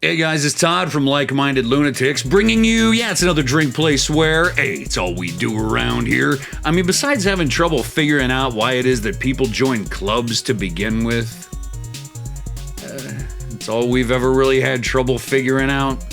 Hey guys, it's Todd from Like Minded Lunatics, bringing you, it's another drink, play, swear. Hey, it's all we do around here. I mean, besides having trouble figuring out why it is that people join clubs to begin with, it's all we've ever really had trouble figuring out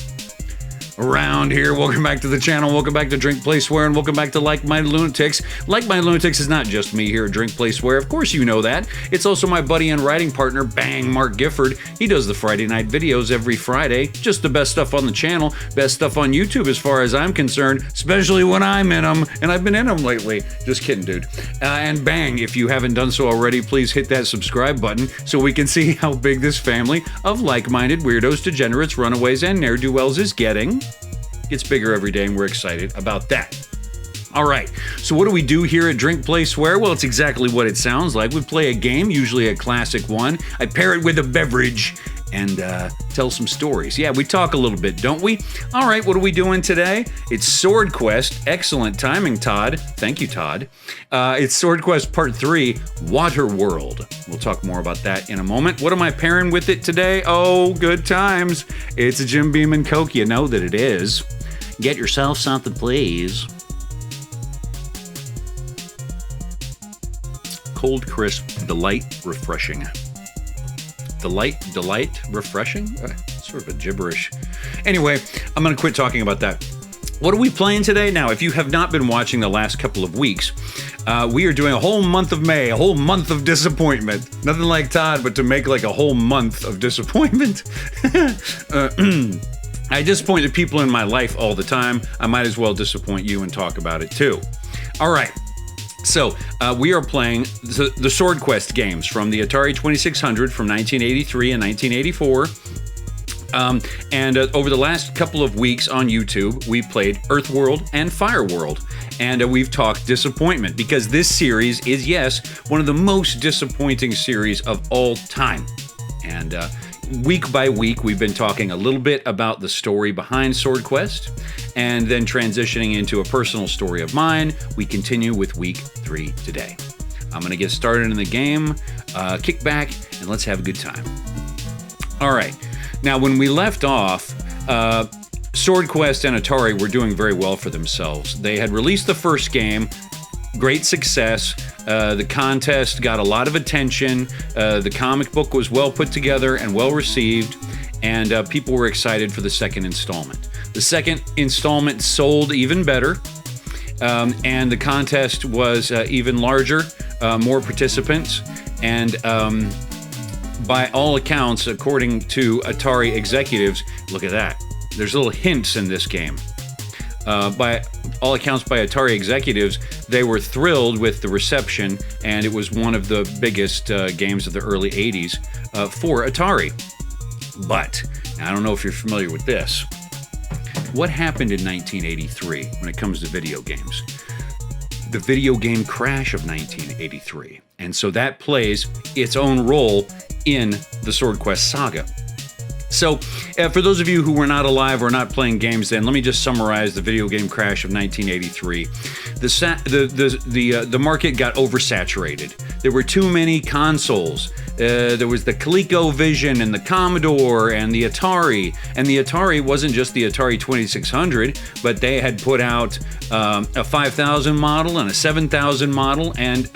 around here. Welcome back to the channel, welcome back to Drink, Play, Swear, and welcome back to Like Minded Lunatics. Like Minded Lunatics is not just me here at Drink, Play, Swear. Of course you know that. It's also my buddy and writing partner, Mark Gifford. He does the Friday night videos every Friday. Just the best stuff on the channel, best stuff on YouTube as far as I'm concerned, especially when I'm in them, and I've been in them lately. Just kidding, dude. And bang, if you haven't done so already, please hit that subscribe button so we can see how big this family of like-minded weirdos, degenerates, runaways, and ne'er-do-wells is getting. Gets bigger every day, and we're excited about that. All right, so what do we do here at Drink, Play, Swear? Well, it's exactly what it sounds like. We play a game, usually a classic one. I pair it with a beverage and tell some stories. Yeah, we talk a little bit, don't we? All right, what are we doing today? It's Swordquest. Excellent timing, Todd. Thank you, Todd. It's Swordquest Part 3, Waterworld. We'll talk more about that in a moment. What am I pairing with it today? Oh, good times. It's a Jim Beam and Coke. You know that it is. Get yourself something, please. Cold, crisp, delight, refreshing. Delight, refreshing? Sort of a gibberish. Anyway, I'm going to quit talking about that. What are we playing today? Now, if you have not been watching the last couple of weeks, we are doing a whole month of May, a whole month of disappointment. Nothing like Todd, but to make like a whole month of disappointment. I disappoint the people in my life all the time. I might as well disappoint you and talk about it too. All right. So, we are playing the Swordquest games from the Atari 2600 from 1983 and 1984. Over the last couple of weeks on YouTube, we played Earthworld and Fireworld. And we've talked disappointment, because this series is, yes, one of the most disappointing series of all time. And week by week, we've been talking a little bit about the story behind Swordquest, and then transitioning into a personal story of mine. We continue with week 3 today. I'm going to get started in the game, kick back, and let's have a good time. All right. Now, when we left off, Swordquest and Atari were doing very well for themselves. They had released the first game, great success. The contest got a lot of attention. The comic book was well put together and well received, and people were excited for the second installment. The second installment sold even better, and the contest was even larger, more participants, and by all accounts, according to Atari executives, look at that. There's little hints in this game. By all accounts, by Atari executives, they were thrilled with the reception, and it was one of the biggest games of the early 80s for Atari. But, I don't know if you're familiar with this. What happened in 1983 when it comes to video games? The video game crash of 1983. And so that plays its own role in the Swordquest saga. So, for those of you who were not alive or not playing games then, let me just summarize the video game crash of 1983. The market got oversaturated. There were too many consoles. There was the ColecoVision and the Commodore and the Atari. And the Atari wasn't just the Atari 2600, but they had put out a 5000 model and a 7000 model, and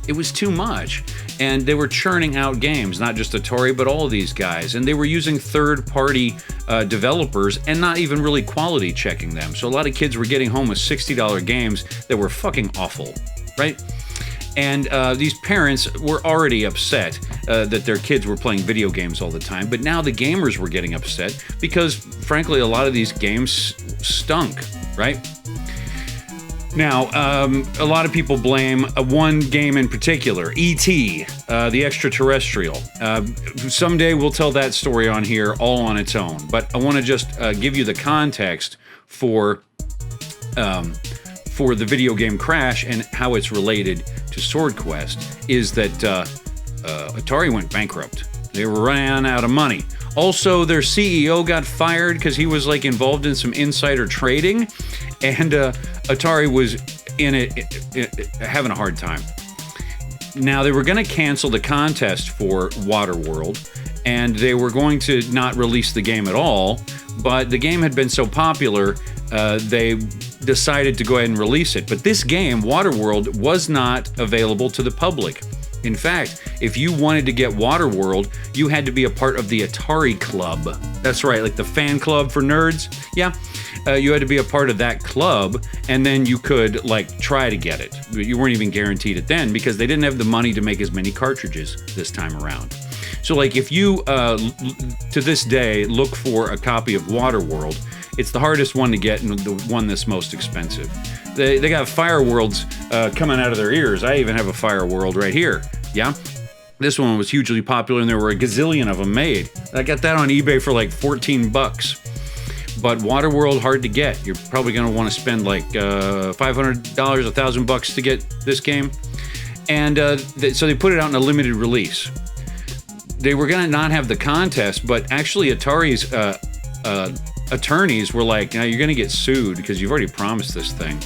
it was too much. And they were churning out games, not just Atari, but all of these guys. And they were using third-party developers and not even really quality checking them. So a lot of kids were getting home with $60 games that were fucking awful, right? And these parents were already upset that their kids were playing video games all the time. But now the gamers were getting upset because, frankly, a lot of these games stunk, right? Now, a lot of people blame one game in particular, E.T., the extraterrestrial. Someday we'll tell that story on here all on its own, but I want to just give you the context for the video game crash and how it's related to Swordquest, is that Atari went bankrupt. They were running out of money. Also, their CEO got fired because he was like involved in some insider trading, and Atari was in it having a hard time. Now, they were going to cancel the contest for Waterworld, and they were going to not release the game at all, but the game had been so popular, they decided to go ahead and release it. But this game, Waterworld, was not available to the public. In fact, if you wanted to get Waterworld, you had to be a part of the Atari Club. That's right, like the fan club for nerds. Yeah, you had to be a part of that club, and then you could like try to get it. But you weren't even guaranteed it then because they didn't have the money to make as many cartridges this time around. So like if you, to this day, look for a copy of Waterworld, it's the hardest one to get and the one that's most expensive. They got Fireworlds coming out of their ears. I even have a Fireworld right here. Yeah? This one was hugely popular and there were a gazillion of them made. I got that on eBay for like 14 bucks. But Waterworld, hard to get. You're probably going to want to spend like $500, $1,000 to get this game. And so they put it out in a limited release. They were going to not have the contest, but actually Atari's attorneys were like, "Now you're going to get sued because you've already promised this thing."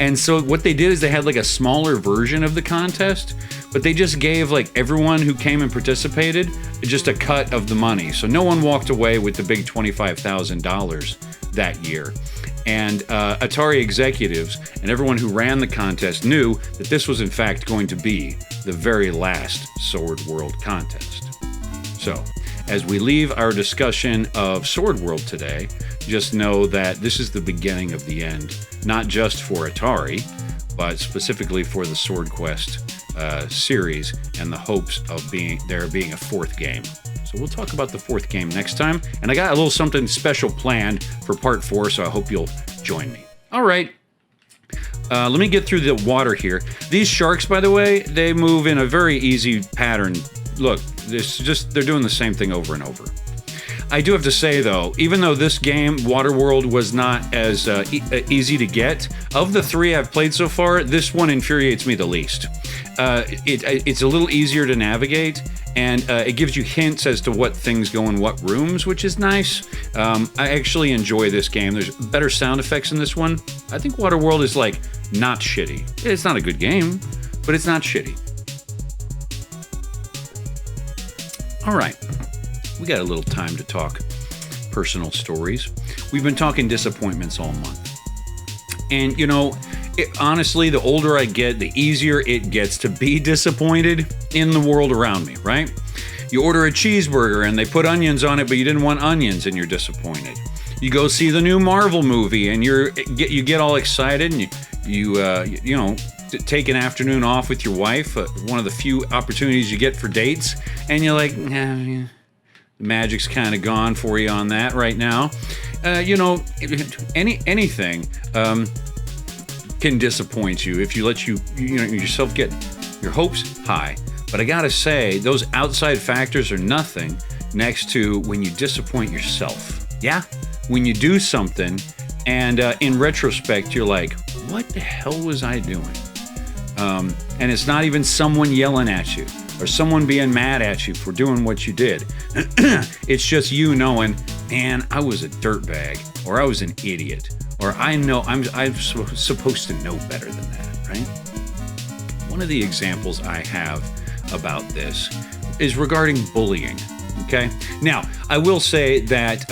And so what they did is they had like a smaller version of the contest, but they just gave like everyone who came and participated just a cut of the money. So no one walked away with the big $25,000 that year. And Atari executives and everyone who ran the contest knew that this was in fact going to be the very last Swordworld contest. So, as we leave our discussion of Swordworld today, just know that this is the beginning of the end, not just for Atari, but specifically for the Swordquest series and the hopes of there being a fourth game. So we'll talk about the fourth game next time, and I got a little something special planned for part 4, so I hope you'll join me. All right. Let me get through the water here. These sharks, by the way, they move in a very easy pattern. Look, they're doing the same thing over and over. I do have to say, though, even though this game, Waterworld, was not as easy to get, of the 3 I've played so far, this one infuriates me the least. It's a little easier to navigate, and it gives you hints as to what things go in what rooms, which is nice. I actually enjoy this game. There's better sound effects in this one. I think Waterworld is, like, not shitty. It's not a good game, but it's not shitty. All right, we got a little time to talk personal stories. We've been talking disappointments all month. And, you know, honestly, the older I get, the easier it gets to be disappointed in the world around me, right? You order a cheeseburger and they put onions on it, but you didn't want onions and you're disappointed. You go see the new Marvel movie and you get all excited and you know, take an afternoon off with your wife, one of the few opportunities you get for dates, and you're like, the magic's kind of gone for you on that right now. You know, anything can disappoint you if you let yourself get your hopes high. But I gotta say, those outside factors are nothing next to when you disappoint yourself. Yeah? When you do something and in retrospect, you're like, what the hell was I doing? And it's not even someone yelling at you or someone being mad at you for doing what you did. It's just you knowing, man, I was a dirtbag, or I was an idiot, or I know I'm supposed to know better than that, right? One of the examples I have about this is regarding bullying. Okay. Now, I will say that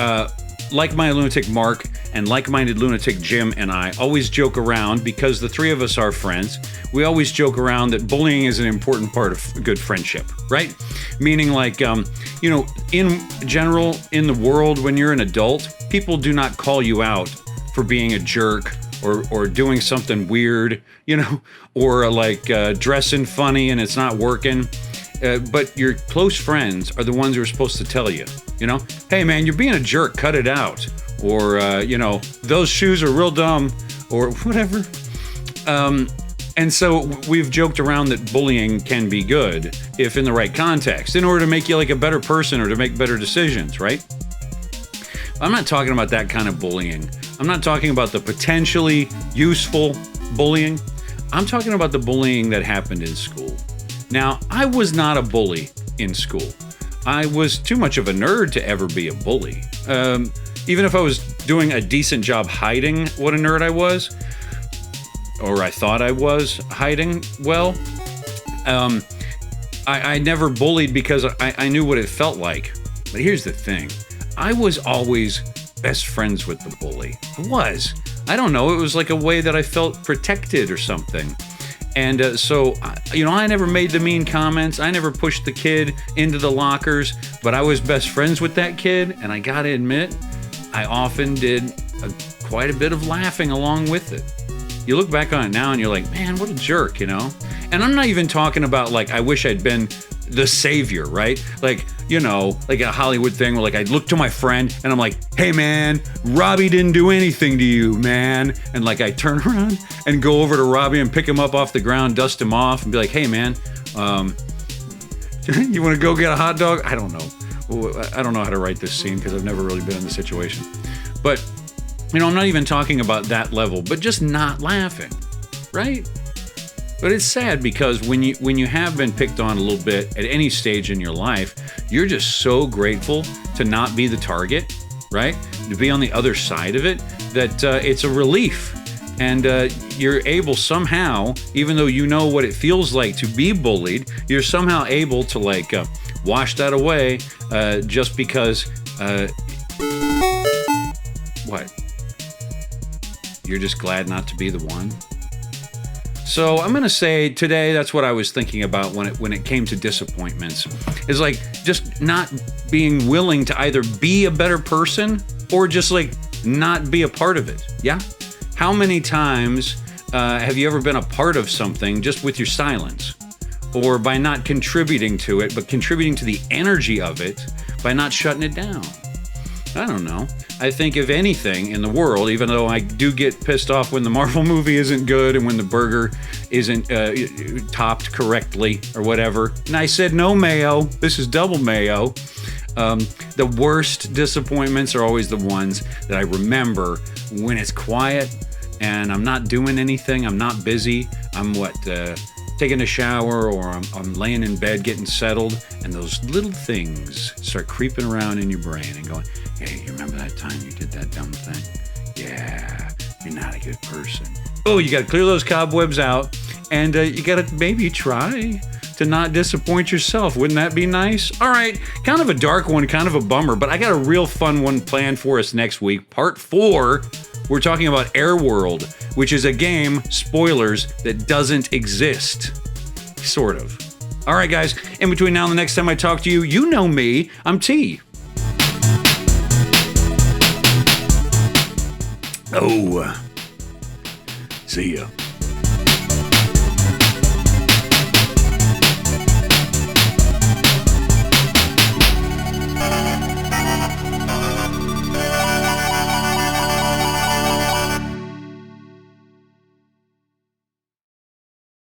Like Minded Lunatic Mark and Like Minded Lunatic Jim and I always joke around, because the 3 of us are friends, we always joke around that bullying is an important part of a good friendship, right? Meaning like, you know, in general, in the world, when you're an adult, people do not call you out for being a jerk or doing something weird, you know, or like dressing funny and it's not working. But your close friends are the ones who are supposed to tell you, you know, hey man, you're being a jerk, cut it out. Or, you know, those shoes are real dumb, or whatever. And so we've joked around that bullying can be good if in the right context, in order to make you like a better person or to make better decisions, right? I'm not talking about that kind of bullying. I'm not talking about the potentially useful bullying. I'm talking about the bullying that happened in school. Now, I was not a bully in school. I was too much of a nerd to ever be a bully. Even if I was doing a decent job hiding what a nerd I was, or I thought I was hiding well, I never bullied because I knew what it felt like. But here's the thing. I was always best friends with the bully. I was. I don't know. It was like a way that I felt protected or something. And so, I never made the mean comments. I never pushed the kid into the lockers, but I was best friends with that kid. And I got to admit, I often did quite a bit of laughing along with it. You look back on it now and you're like, man, what a jerk, And I'm not even talking about like, I wish I'd been the savior, right? Like, like a Hollywood thing where like I look to my friend and I'm like, hey man, Robbie didn't do anything to you, man. And like I turn around and go over to Robbie and pick him up off the ground, dust him off and be like, hey man, you want to go get a hot dog? I don't know. I don't know how to write this scene because I've never really been in the situation. But, I'm not even talking about that level, but just not laughing, right? But it's sad because when you have been picked on a little bit at any stage in your life, you're just so grateful to not be the target, right? To be on the other side of it, that it's a relief. And you're able somehow, even though you know what it feels like to be bullied, you're somehow able to like wash that away just because, what? You're just glad not to be the one? So I'm going to say today, that's what I was thinking about when it came to disappointments. Is like just not being willing to either be a better person or just like not be a part of it. Yeah? How many times have you ever been a part of something just with your silence? Or by not contributing to it, but contributing to the energy of it by not shutting it down? I don't know. I think if anything in the world, even though I do get pissed off when the Marvel movie isn't good and when the burger isn't topped correctly or whatever, and I said no mayo, this is double mayo, the worst disappointments are always the ones that I remember when it's quiet and I'm not doing anything, I'm not busy, I'm taking a shower or I'm laying in bed getting settled, and those little things start creeping around in your brain and going, hey, you remember that time you did that dumb thing? Yeah, you're not a good person. Oh, you got to clear those cobwebs out, and you got to maybe try to not disappoint yourself. Wouldn't that be nice? All right, kind of a dark one, kind of a bummer, but I got a real fun one planned for us next week. Part 4, we're talking about Waterworld, which is a game, spoilers, that doesn't exist. Sort of. All right, guys, in between now and the next time I talk to you, you know me, I'm T. Oh, see ya.